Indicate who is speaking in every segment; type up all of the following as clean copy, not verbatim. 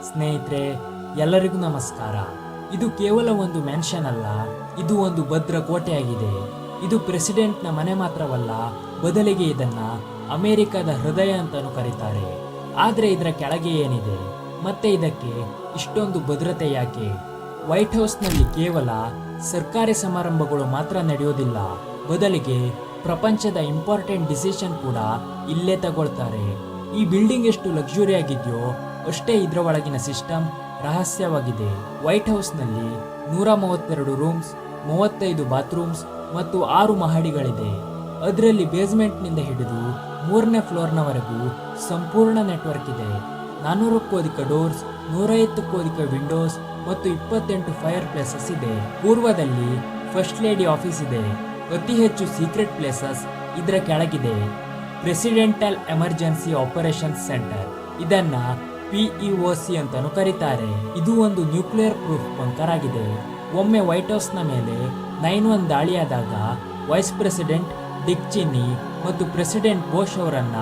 Speaker 1: ಸ್ನೇಹಿತರೆ, ಎಲ್ಲರಿಗೂ ನಮಸ್ಕಾರ. ಇದು ಕೇವಲ ಒಂದು ಮೆನ್ಷನ್ ಅಲ್ಲ, ಇದು ಒಂದು ಭದ್ರ ಕೋಟೆಯಾಗಿದೆ. ಇದು ಪ್ರೆಸಿಡೆಂಟ್ನ ಮನೆ ಮಾತ್ರವಲ್ಲ, ಬದಲಿಗೆ ಇದನ್ನ ಅಮೆರಿಕದ ಹೃದಯ ಅಂತಾನೂ ಕರೀತಾರೆ. ಆದರೆ ಇದರ ಕೆಳಗೆ ಏನಿದೆ ಮತ್ತೆ ಇದಕ್ಕೆ ಇಷ್ಟೊಂದು ಭದ್ರತೆ ಯಾಕೆ? ವೈಟ್ ಹೌಸ್ನಲ್ಲಿ ಕೇವಲ ಸರ್ಕಾರಿ ಸಮಾರಂಭಗಳು ಮಾತ್ರ ನಡೆಯೋದಿಲ್ಲ, ಬದಲಿಗೆ ಪ್ರಪಂಚದ ಇಂಪಾರ್ಟೆಂಟ್ ಡಿಸಿಷನ್ ಕೂಡ ಇಲ್ಲೇ ತಗೊಳ್ತಾರೆ. ಈ ಬಿಲ್ಡಿಂಗ್ ಎಷ್ಟು ಲಕ್ಸುರಿ ಆಗಿದೆಯೋ ಅಷ್ಟೇ ಇದರ ಒಳಗಿನ ಸಿಸ್ಟಮ್ ರಹಸ್ಯವಾಗಿದೆ. ವೈಟ್ ಹೌಸ್ನಲ್ಲಿ 132 ರೂಮ್ಸ್, 35 ಬಾತ್ರೂಮ್ಸ್ ಮತ್ತು 6 ಮಹಡಿಗಳಿದೆ. ಅದರಲ್ಲಿ ಬೇಸ್ಮೆಂಟ್ನಿಂದ ಹಿಡಿದು 3ನೇ ಫ್ಲೋರ್ನವರೆಗೂ ಸಂಪೂರ್ಣ ನೆಟ್ವರ್ಕ್ ಇದೆ. 400ಕ್ಕೂ ಅಧಿಕ ಡೋರ್ಸ್, 150ಕ್ಕೂ ಅಧಿಕ ವಿಂಡೋಸ್ ಮತ್ತು 28 ಫೈರ್ ಪ್ಲೇಸಸ್ ಇದೆ. ಪೂರ್ವದಲ್ಲಿ ಫಸ್ಟ್ ಲೇಡಿ ಆಫೀಸ್ ಇದೆ. ಅತಿ ಹೆಚ್ಚು ಸೀಕ್ರೆಟ್ ಪ್ಲೇಸಸ್ ಇದರ ಕೆಳಗಿದೆ. ಪ್ರೆಸಿಡೆಂಟಲ್ ಎಮರ್ಜೆನ್ಸಿ ಆಪರೇಷನ್ಸ್ ಸೆಂಟರ್, ಇದನ್ನ PEOC ಅಂತಾನೂ ಕರೀತಾರೆ. ಇದು ಒಂದು ನ್ಯೂಕ್ಲಿಯರ್ ಪ್ರೂಫ್ ಬಂಕರ್ ಆಗಿದೆ. ಒಮ್ಮೆ ವೈಟ್ ಹೌಸ್ನ ಮೇಲೆ 9/11 ದಾಳಿಯಾದಾಗ ವೈಸ್ ಪ್ರೆಸಿಡೆಂಟ್ ಡಿಕ್ ಚೆನಿ ಮತ್ತು ಪ್ರೆಸಿಡೆಂಟ್ ಬುಷ್ ಅವರನ್ನ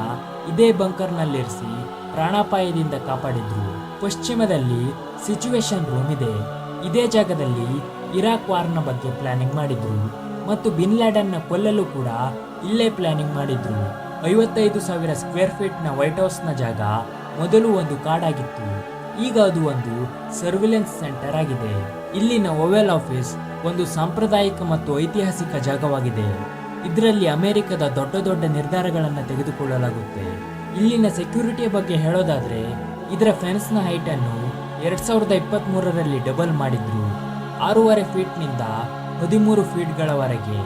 Speaker 1: ಇದೇ ಬಂಕರ್ನಲ್ಲಿರಿಸಿ ಪ್ರಾಣಾಪಾಯದಿಂದ ಕಾಪಾಡಿದ್ರು. ಪಶ್ಚಿಮದಲ್ಲಿ ಸಿಚುವೇಶನ್ ರೂಮ್ ಇದೆ. ಇದೇ ಜಾಗದಲ್ಲಿ ಇರಾಕ್ ವಾರ್ನ ಬಗ್ಗೆ ಪ್ಲಾನಿಂಗ್ ಮಾಡಿದ್ರು ಮತ್ತು ಬಿನ್ ಲ್ಯಾಡನ್ನ ಕೊಲ್ಲಲು ಕೂಡ ಇಲ್ಲೇ ಪ್ಲಾನಿಂಗ್ ಮಾಡಿದ್ರು. 55,000 ಸ್ಕ್ವೇರ್ ಫೀಟ್ನ ವೈಟ್ ಹೌಸ್ನ ಜಾಗ ಮೊದಲು ಒಂದು ಕಾಡಾಗಿತ್ತು. ಈಗ ಅದು ಒಂದು ಸರ್ವಿಲೆನ್ಸ್ ಸೆಂಟರ್ ಆಗಿದೆ. ಇಲ್ಲಿನ ಓವೆಲ್ ಆಫೀಸ್ ಒಂದು ಸಾಂಪ್ರದಾಯಿಕ ಮತ್ತು ಐತಿಹಾಸಿಕ ಜಾಗವಾಗಿದೆ. ಇದರಲ್ಲಿ ಅಮೆರಿಕದ ದೊಡ್ಡ ದೊಡ್ಡ ನಿರ್ಧಾರಗಳನ್ನು ತೆಗೆದುಕೊಳ್ಳಲಾಗುತ್ತೆ. ಇಲ್ಲಿನ ಸೆಕ್ಯೂರಿಟಿಯ ಬಗ್ಗೆ ಹೇಳೋದಾದ್ರೆ, ಇದರ ಫೆನ್ಸ್ನ ಹೈಟ್ ಅನ್ನು 2023ರಲ್ಲಿ ಡಬಲ್ ಮಾಡಿದ್ರು. 6.5 ಫೀಟ್ನಿಂದ 13 ಫೀಟ್ಗಳವರೆಗೆ.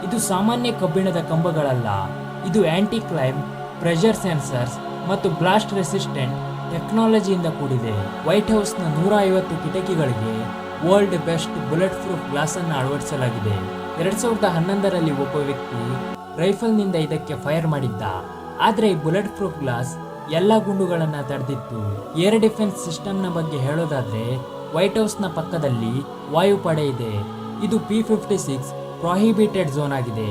Speaker 1: ಇದು ಸಾಮಾನ್ಯ ಕಬ್ಬಿಣದ ಕಂಬಗಳಲ್ಲ, ಇದು ಆಂಟಿ ಕ್ಲೈಮ್, ಪ್ರೆಷರ್ ಸೆನ್ಸರ್ಸ್ ಮತ್ತು ಬ್ಲಾಸ್ಟ್ ರೆಸಿಸ್ಟೆಂಟ್ ಟೆಕ್ನಾಲಜಿಯಿಂದ ಕೂಡಿದೆ. ವೈಟ್ ಹೌಸ್ನ 150 ಕಿಟಕಿಗಳಿಗೆ world best bulletproof glass ಅನ್ನು ಅಳವಡಿಸಲಾಗಿದೆ. 2011ರಲ್ಲಿ ಒಬ್ಬ ವ್ಯಕ್ತಿ ರೈಫಲ್ನಿಂದ ಇದಕ್ಕೆ ಫೈರ್ ಮಾಡಿದ್ದ. ಆದರೆ ಈ ಬುಲೆಟ್ ಪ್ರೂಫ್ ಗ್ಲಾಸ್ ಎಲ್ಲ ಗುಂಡುಗಳನ್ನ ತಡೆದಿತ್ತು. ಏರ್ ಡಿಫೆನ್ಸ್ ಸಿಸ್ಟಮ್ನ ಬಗ್ಗೆ ಹೇಳೋದಾದ್ರೆ, ವೈಟ್ ಹೌಸ್ನ ಪಕ್ಕದಲ್ಲಿ ವಾಯುಪಡೆ ಇದೆ. ಇದು P-56 ಪ್ರೊಹಿಬಿಟೆಡ್ ಝೋನ್ ಆಗಿದೆ.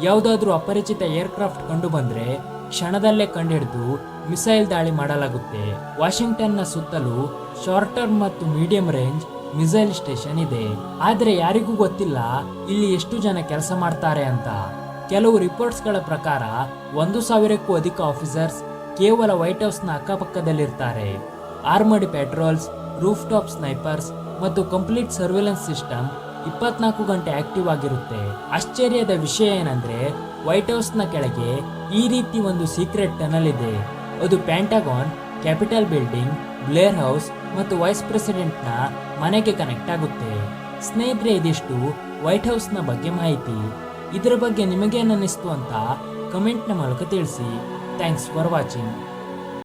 Speaker 1: ಯಾವುದಾದ್ರೂ ಅಪರಿಚಿತ ಏರ್ಕ್ರಾಫ್ಟ್ ಕಂಡು ಬಂದ್ರೆ ಕ್ಷಣದಲ್ಲೇ ಕಂಡುಹಿಡಿದು ಮಿಸೈಲ್ ದಾಳಿ ಮಾಡಲಾಗುತ್ತೆ. ವಾಷಿಂಗ್ಟನ್ನ ಸುತ್ತಲೂ ಶಾರ್ಟ್ ಟರ್ಮ್ ಮತ್ತು ಮೀಡಿಯಂ ರೇಂಜ್ ಮಿಸೈಲ್ ಸ್ಟೇಷನ್ ಇದೆ. ಆದರೆ ಯಾರಿಗೂ ಗೊತ್ತಿಲ್ಲ ಇಲ್ಲಿ ಎಷ್ಟು ಜನ ಕೆಲಸ ಮಾಡ್ತಾರೆ ಅಂತ. ಕೆಲವು ರಿಪೋರ್ಟ್ಸ್ಗಳ ಪ್ರಕಾರ 1,000ಕ್ಕೂ ಅಧಿಕ ಆಫೀಸರ್ಸ್ ಕೇವಲ ವೈಟ್ ಹೌಸ್ನ ಅಕ್ಕಪಕ್ಕದಲ್ಲಿರ್ತಾರೆ. ಆರ್ಮಡ್ ಪೆಟ್ರೋಲ್ಸ್, ರೂಫ್ ಟಾಪ್ ಸ್ನೈಪರ್ಸ್ ಮತ್ತು ಕಂಪ್ಲೀಟ್ ಸರ್ವೆಲೆನ್ಸ್ ಸಿಸ್ಟಮ್ 24 ಗಂಟೆ ಆಕ್ಟಿವ್ ಆಗಿರುತ್ತೆ. ಆಶ್ಚರ್ಯದ ವಿಷಯ ಏನಂದ್ರೆ, ವೈಟ್ ಹೌಸ್ನ ಕೆಳಗೆ ಈ ರೀತಿ ಒಂದು ಸೀಕ್ರೆಟ್ ಟನಲ್ ಇದೆ. ಅದು ಪ್ಯಾಂಟಗಾನ್, ಕ್ಯಾಪಿಟಲ್ ಬಿಲ್ಡಿಂಗ್, ಬ್ಲೇರ್ ಹೌಸ್ ಮತ್ತು ವೈಸ್ ಪ್ರೆಸಿಡೆಂಟ್ನ ಮನೆಗೆ ಕನೆಕ್ಟ್ ಆಗುತ್ತೆ. ಸ್ನೇಹಿತರೆ, ಇದಿಷ್ಟು ವೈಟ್ ಹೌಸ್ನ ಬಗ್ಗೆ ಮಾಹಿತಿ. ಇದರ ಬಗ್ಗೆ ನಿಮಗೇನು ಅನ್ನಿಸ್ತು ಅಂತ ಕಮೆಂಟ್ನ ಮೂಲಕ ತಿಳಿಸಿ. Thanks for watching.